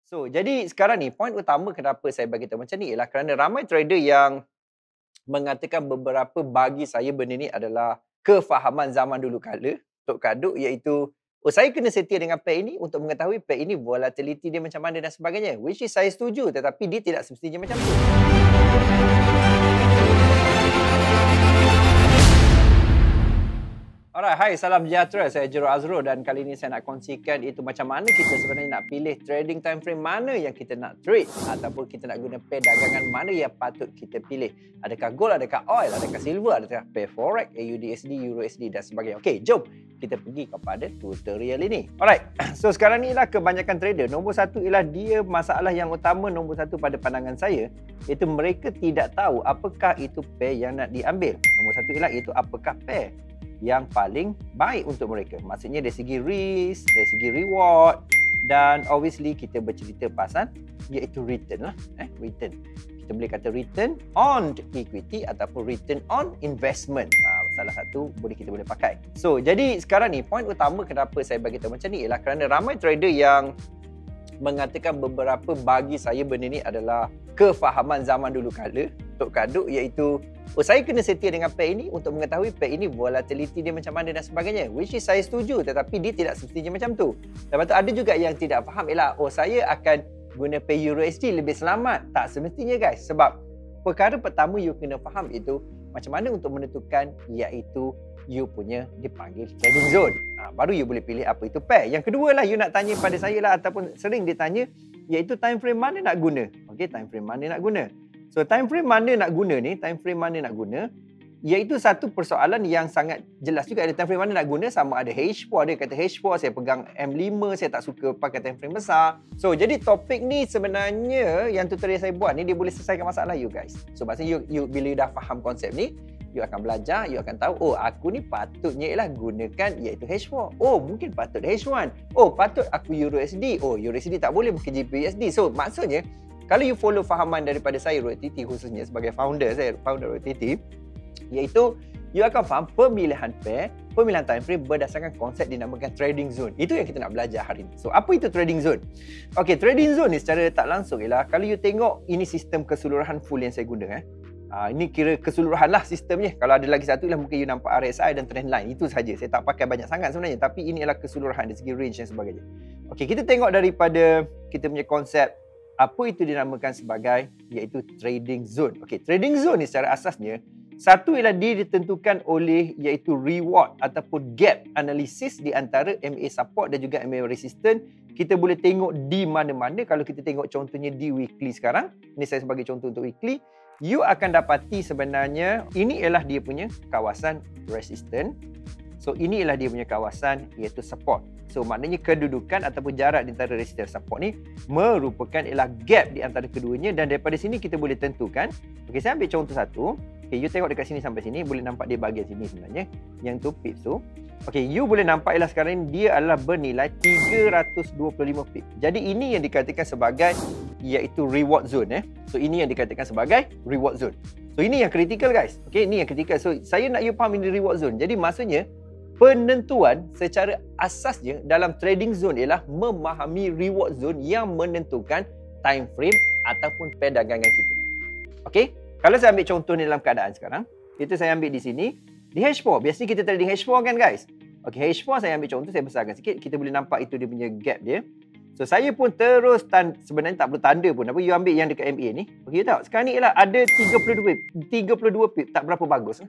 Jadi sekarang ni poin utama kenapa saya bagi tahu macam ni ialah kerana ramai trader yang mengatakan beberapa bagi saya benda ni adalah kefahaman zaman dulu kala, tok kaduk iaitu saya kena setia dengan pair ini untuk mengetahui pair ini volatility dia macam mana dan sebagainya. Which is saya setuju tetapi dia tidak semestinya macam tu. Alright, hai, salam sejahtera. Saya Jero Azro dan kali ini saya nak kongsikan itu macam mana kita sebenarnya nak pilih trading time frame mana yang kita nak trade ataupun kita nak guna pair dagangan mana yang patut kita pilih. Adakah gold, adakah oil, adakah silver, adakah pair forex, AUDSD, EURUSD dan sebagainya. Okey, jom kita pergi kepada tutorial ini. Alright, so sekarang ni lah kebanyakan trader. Nombor satu ialah dia masalah yang utama nombor satu pada pandangan saya iaitu mereka tidak tahu apakah itu pair yang nak diambil. Nombor satu ialah itu apakah pair yang paling baik untuk mereka. Maksudnya dari segi risk, dari segi reward dan obviously kita bercerita pasal iaitu return lah. Return. Kita boleh kata return on equity ataupun return on investment. Salah satu kita boleh pakai. Jadi sekarang ni poin utama kenapa saya bagi tahu macam ni ialah kerana ramai trader yang mengatakan beberapa bagi saya benda ni adalah kefahaman zaman dulu kala, tok kaduk iaitu saya kena setia dengan pair ini untuk mengetahui pair ini volatility dia macam mana dan sebagainya. Which is saya setuju tetapi dia tidak semestinya macam tu. Lepas tu ada juga yang tidak faham ialah saya akan guna pair EURUSD lebih selamat. Tak semestinya guys, sebab perkara pertama you kena faham itu macam mana untuk menentukan iaitu you punya dipanggil trading zone. Baru you boleh pilih apa itu pair. Yang kedua lah you nak tanya pada saya lah ataupun sering ditanya iaitu time frame mana nak guna. Okey, time frame mana nak guna. Time frame mana nak guna ni, time frame mana nak guna iaitu satu persoalan yang sangat jelas juga. Ada time frame mana nak guna, sama ada H4, ada kata H4 saya pegang M5, saya tak suka pakai time frame besar. Jadi topik ni sebenarnya yang tutorial saya buat ni dia boleh selesaikan masalah you guys. Maksudnya you bila you dah faham konsep ni, you akan belajar, you akan tahu aku ni patutnya ialah gunakan iaitu H4. Mungkin patut H1. Patut aku EURUSD. EURUSD tak boleh pakai GBPUSD. Maksudnya kalau you follow fahaman daripada saya RoyalTT khususnya sebagai founder RoyalTT, iaitu you akan faham pemilihan pair, pemilihan time frame berdasarkan konsep dinamakan trading zone. Itu yang kita nak belajar hari ini. Apa itu trading zone? Okey, trading zone ni secara tak langsung ialah kalau you tengok ini sistem keseluruhan full yang saya guna. Ini kira keseluruhan lah sistemnya. Kalau ada lagi satu ialah mungkin you nampak RSI dan trendline. Itu saja. Saya tak pakai banyak sangat sebenarnya. Tapi ini ialah keseluruhan dari segi range dan sebagainya. Okey, kita tengok daripada kita punya konsep apa itu dinamakan sebagai iaitu trading zone. Okey, trading zone ni secara asasnya satu ialah dia ditentukan oleh iaitu reward ataupun gap analisis di antara MA support dan juga MA resistance. Kita boleh tengok di mana-mana. Kalau kita tengok contohnya di weekly sekarang, ini saya sebagai contoh untuk weekly, you akan dapati sebenarnya ini ialah dia punya kawasan resistance. Ini ialah dia punya kawasan iaitu support. Maknanya kedudukan ataupun jarak di antara resistance support ni merupakan ialah gap di antara keduanya dan daripada sini kita boleh tentukan. Okey, saya ambil contoh satu. Okey, you tengok dekat sini sampai sini, boleh nampak dia bahagian sini sebenarnya. Yang tu pips tu. Okey, you boleh nampak ialah sekarang ni dia adalah bernilai 325 pips. Jadi ini yang dikatakan sebagai iaitu reward zone. Ini yang dikatakan sebagai reward zone. Ini yang critical guys. Okey, ini yang critical. Saya nak you faham ini reward zone. Jadi maksudnya penentuan secara asasnya dalam trading zone ialah memahami reward zone yang menentukan time frame ataupun pair dagangan kita. Okey, kalau saya ambil contoh ni dalam keadaan sekarang, itu saya ambil di sini di H4. Biasanya kita trading H4 kan guys. Okey, H4 saya ambil contoh, saya besarkan sikit, kita boleh nampak itu dia punya gap dia. Saya pun terus sebenarnya tak perlu tanda pun. Apa you ambil yang dekat MA ni. Okey, you tahu sekarang ni ialah ada 32 pip, tak berapa bagus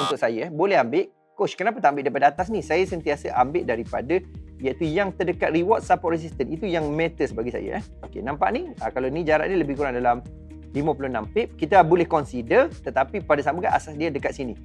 untuk saya. Boleh ambil. Coach, kenapa tak ambil daripada atas ni? Saya sentiasa ambil daripada iaitu yang terdekat reward support resistance. Itu yang matters bagi saya. Okey, nampak ni? Kalau ni jarak ni lebih kurang dalam 56 pip, kita boleh consider, tetapi pada sama juga asas dia dekat sini.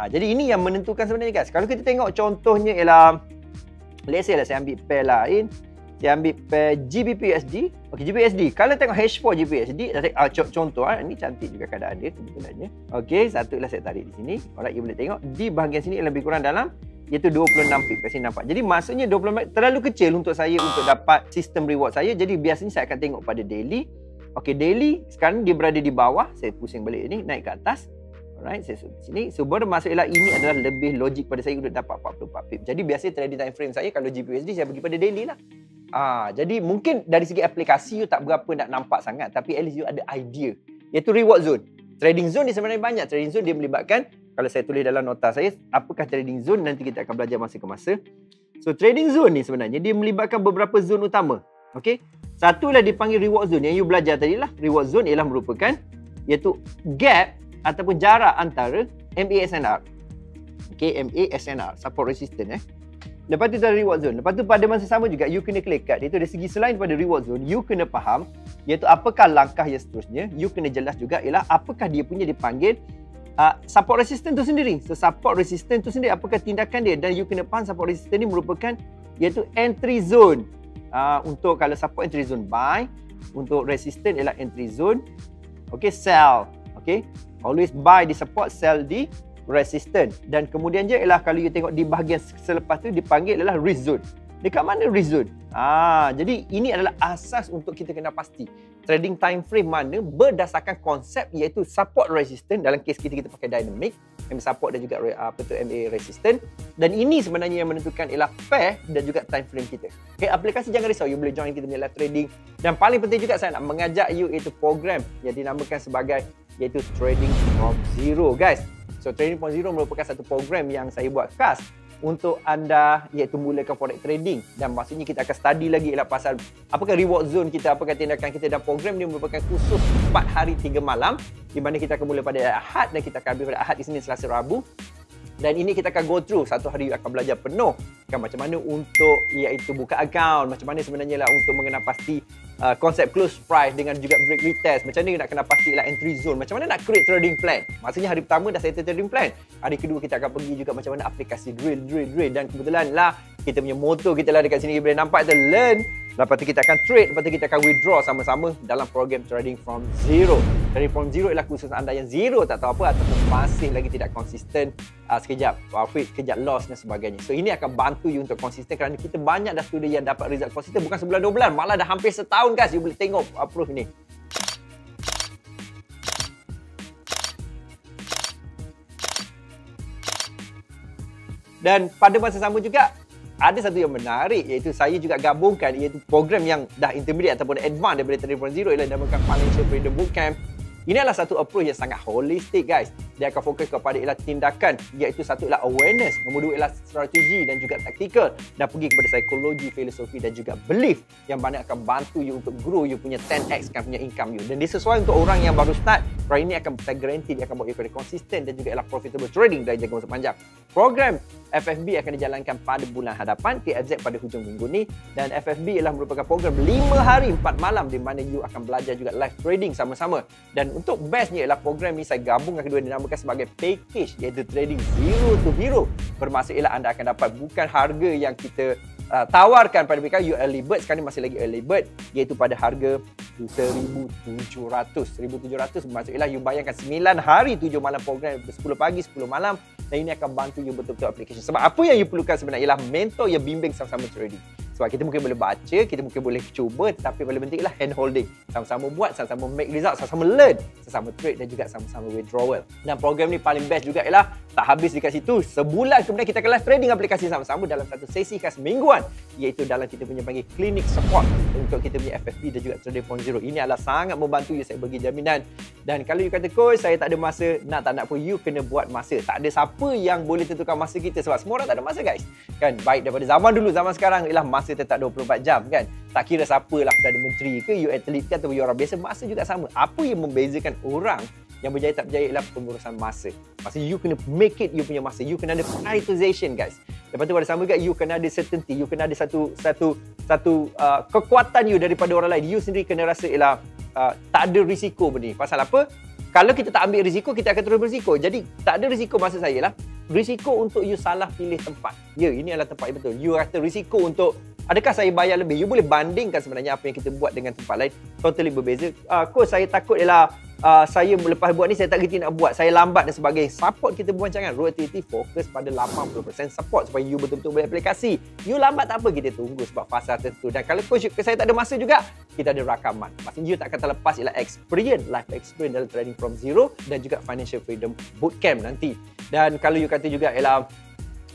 Jadi ini yang menentukan sebenarnya guys. Kalau kita tengok contohnya ialah let's say lah saya ambil pair lain. Saya ambil pair GBPUSD. Okey, GBPUSD. Kalau tengok H4 GBPUSD, contoh ini cantik juga keadaan dia kebetulannya. Okey, satu lah saya tarik di sini. Alright, you boleh tengok di bahagian sini lebih kurang dalam iaitu 26 pip. Kat sini nampak. Jadi maksudnya 26 terlalu kecil untuk saya untuk dapat sistem reward saya. Jadi biasanya saya akan tengok pada daily. Okey, daily sekarang dia berada di bawah. Saya pusing balik ni, naik ke atas. Alright, saya suruh sini. Bermaksud ialah ini adalah lebih logik pada saya untuk dapat 44 pip. Jadi biasanya trading time frame saya kalau GBPUSD saya pergi pada daily lah. Jadi mungkin dari segi aplikasi you tak berapa nak nampak sangat, tapi at least you ada idea. Iaitu reward zone. Trading zone ni sebenarnya banyak. Trading zone dia melibatkan, kalau saya tulis dalam nota saya, apakah trading zone, nanti kita akan belajar masa ke masa. So trading zone ni sebenarnya dia melibatkan beberapa zone utama. Okey. Satu lah dipanggil reward zone. Yang you belajar tadi lah. Reward zone ialah merupakan iaitu gap ataupun jarak antara MA SNR. Okey, MA SNR, support resistance Lepas tu ada reward zone. Lepas tu pada masa sama juga you kena clear cut. Iaitu dari segi selain pada reward zone, you kena faham iaitu apakah langkah yang seterusnya. You kena jelas juga ialah apakah dia punya dipanggil support resistance tu sendiri. So support resistance tu sendiri apakah tindakan dia, dan you kena faham support resistance ni merupakan iaitu entry zone. Untuk kalau support entry zone buy, untuk resistance ialah entry zone. Okay, sell. Okay, always buy di support, sell di resistance. Dan kemudian je ialah kalau you tengok di bahagian selepas tu dipanggil adalah risk zone. Dekat mana risk zone? Jadi ini adalah asas untuk kita kena pasti trading time frame mana berdasarkan konsep iaitu support resistance. Dalam kes kita pakai dynamic, MA support dan juga MA resistance. Dan ini sebenarnya yang menentukan ialah pair dan juga time frame kita. Okay, aplikasi jangan risau, you boleh join kita punya live trading. Dan paling penting juga saya nak mengajak you iaitu program yang dinamakan sebagai iaitu Trading from Zero, guys. So Trading from Zero merupakan satu program yang saya buat khas untuk anda iaitu mulakan forex trading, dan maksudnya kita akan study lagi ialah pasal apakah reward zone kita, apakah tindakan kita, dan program ni merupakan khusus 4 hari 3 malam di mana kita akan mula pada Ahad dan kita akan habis pada Ahad, Isnin, Selasa, Rabu. Dan ini kita akan go through satu hari akan belajar penuh kan macam mana untuk iaitu buka account, macam mana sebenarnya lah untuk mengenal pasti konsep close price dengan juga break retest, macam mana nak kena pastilah entry zone, macam mana nak create trading plan. Maksudnya hari pertama dah settle trading plan, hari kedua kita akan pergi juga macam mana aplikasi drill. Dan kebetulan lah kita punya motor kita lah dekat sini, boleh nampak tu learn. Lepas tu kita akan trade, lepas tu kita akan withdraw sama-sama dalam program Trading from Zero. Trading from Zero ialah khusus anda yang zero tak tahu apa ataupun masih lagi tidak konsisten, sekejap profit, sekejap loss dan sebagainya. So ini akan bantu you untuk konsisten kerana kita banyak dah student yang dapat result konsisten bukan sebulan 2 bulan, malah dah hampir setahun guys. You boleh tengok proof ni. Dan pada masa sama juga ada satu yang menarik iaitu saya juga gabungkan iaitu program yang dah intermediate ataupun advanced daripada Trading from Zero ialah dinamakan Financial Freedom Bootcamp. Ini adalah satu approach yang sangat holistik guys. Dia akan fokus kepada ialah tindakan, iaitu satu ialah awareness, nombor dua ialah strategi dan juga taktikal, dan pergi kepada psikologi, filosofi dan juga belief yang mana akan bantu you untuk grow you punya 10x kan punya income you. Dan dia sesuai untuk orang yang baru start. Program ini akan saya guarantee dia akan buat you kepada konsisten dan juga ialah profitable trading dari jangka masa panjang. Program FFB akan dijalankan pada bulan hadapan, TFZ pada hujung minggu ni, dan FFB ialah merupakan program 5 hari 4 malam di mana you akan belajar juga live trading sama-sama. Dan untuk bestnya ialah program ni saya gabungkan kedua dinamakan sebagai package iaitu Trading Zero to Hero. Bermaksud ialah anda akan dapat bukan harga yang kita tawarkan pada mereka you early bird, sekarang ni masih lagi early bird iaitu pada harga 1,700 bermaksud ialah you bayangkan 9 hari 7 malam program 10 pagi 10 malam, dan ini akan bantu you betul-betul application. Sebab apa yang you perlukan sebenarnya ialah mentor yang bimbing sama-sama trading. Sebab kita mungkin boleh baca, kita mungkin boleh cuba, tapi paling penting ialah hand holding. Sama-sama buat, sama-sama make result, sama-sama learn, sama-sama trade dan juga sama-sama withdrawal. Dan program ni paling best juga ialah tak habis dekat situ. Sebulan kemudian kita akan live trading aplikasi sama-sama dalam satu sesi khas mingguan, iaitu dalam kita punya panggil clinic support untuk kita punya FFB dan juga Trading from Zero. Ini adalah sangat membantu you, saya bagi jaminan. Dan kalau you kata coach saya tak ada masa, nak tak nak pun you kena buat masa. Tak ada siapa yang boleh tentukan masa kita sebab semua orang tak ada masa guys. Kan baik daripada zaman dulu zaman sekarang ialah masa tetap 24 jam kan. Tak kira siapalah Perdana Menteri ke, you atlet ke atau you orang biasa, masa juga sama. Apa yang membezakan orang yang berjaya tak berjaya ialah pengurusan masa. Maksudnya you kena make it you punya masa. You kena ada prioritization guys. Lepas tu pada sama juga you kena ada certainty, you kena ada satu kekuatan you daripada orang lain. You sendiri kena rasa ialah tak ada risiko benda ni. Pasal apa? Kalau kita tak ambil risiko, kita akan terus berisiko. Jadi tak ada risiko, maksud saya lah risiko untuk you salah pilih tempat. Ya, ini adalah tempat yang betul. You kata risiko untuk adakah saya bayar lebih? You boleh bandingkan sebenarnya apa yang kita buat dengan tempat lain. Totally berbeza. Coach saya takut ialah saya lepas buat ni saya tak kerti nak buat, saya lambat dan sebagainya. Support kita berbancangan. Rotative fokus pada 80% support supaya you betul-betul boleh aplikasi. You lambat tak apa, kita tunggu sebab fasa tertentu. Dan kalau coach saya tak ada masa juga, kita ada rakaman. Maksudnya you tak akan terlepas ialah experience, life experience dalam Trading from Zero dan juga Financial Freedom Bootcamp nanti. Dan kalau you kata juga ialah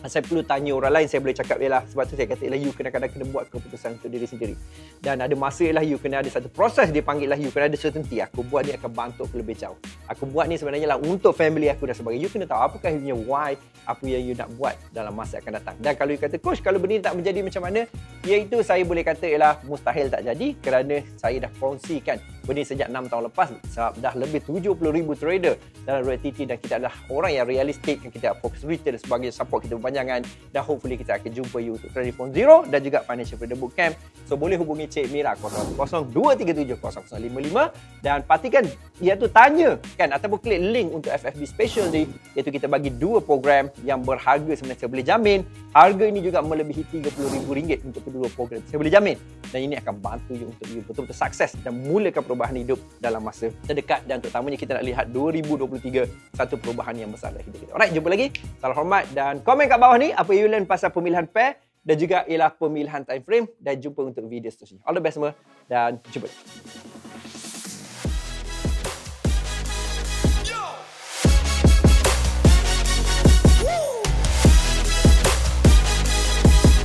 Saya perlu tanya orang lain, saya boleh cakap ialah sebab tu saya kata ialah you kadang-kadang kena buat keputusan untuk diri sendiri. Dan ada masa ialah you kena ada satu proses dipanggil lah you kena ada certainty. Aku buat ni akan bantu aku lebih jauh. Aku buat ni sebenarnya lah untuk family aku dan sebagainya. You kena tahu apakah you punya why, apa yang you nak buat dalam masa akan datang. Dan kalau you kata, coach kalau benda ni tak menjadi macam mana, iaitu saya boleh kata ialah mustahil tak jadi kerana saya dah kongsikan benda ni sejak 6 tahun lepas. Sebab dah lebih 70,000 trader dalam RTT dan kita adalah orang yang realistik, yang kita fokus retail dan sebagainya, support kita berpanjangan dan hopefully kita akan jumpa you untuk Trading Phone Zero dan juga Financial Freedom Bootcamp. So boleh hubungi Cik Mira 010-237-0055 dan pastikan iaitu tanya kan ataupun klik link untuk FFB Special ni, iaitu kita bagi 2 program yang berharga sebenarnya. Saya boleh jamin harga ini juga melebihi RM30,000 untuk kedua program. Saya boleh jamin dan ini akan bantu you untuk you betul-betul sukses dan mulakan perubahan hidup dalam masa terdekat dan terutamanya kita nak lihat 2023 satu perubahan yang besar dalam hidup kita. Alright, jumpa lagi. Salam hormat dan komen kat bawah ni apa you learn pasal pemilihan pair dan juga ialah pemilihan time frame dan jumpa untuk video seterusnya. All the best semua dan jumpa.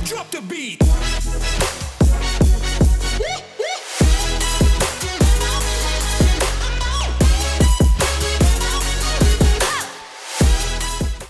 Drop the beat.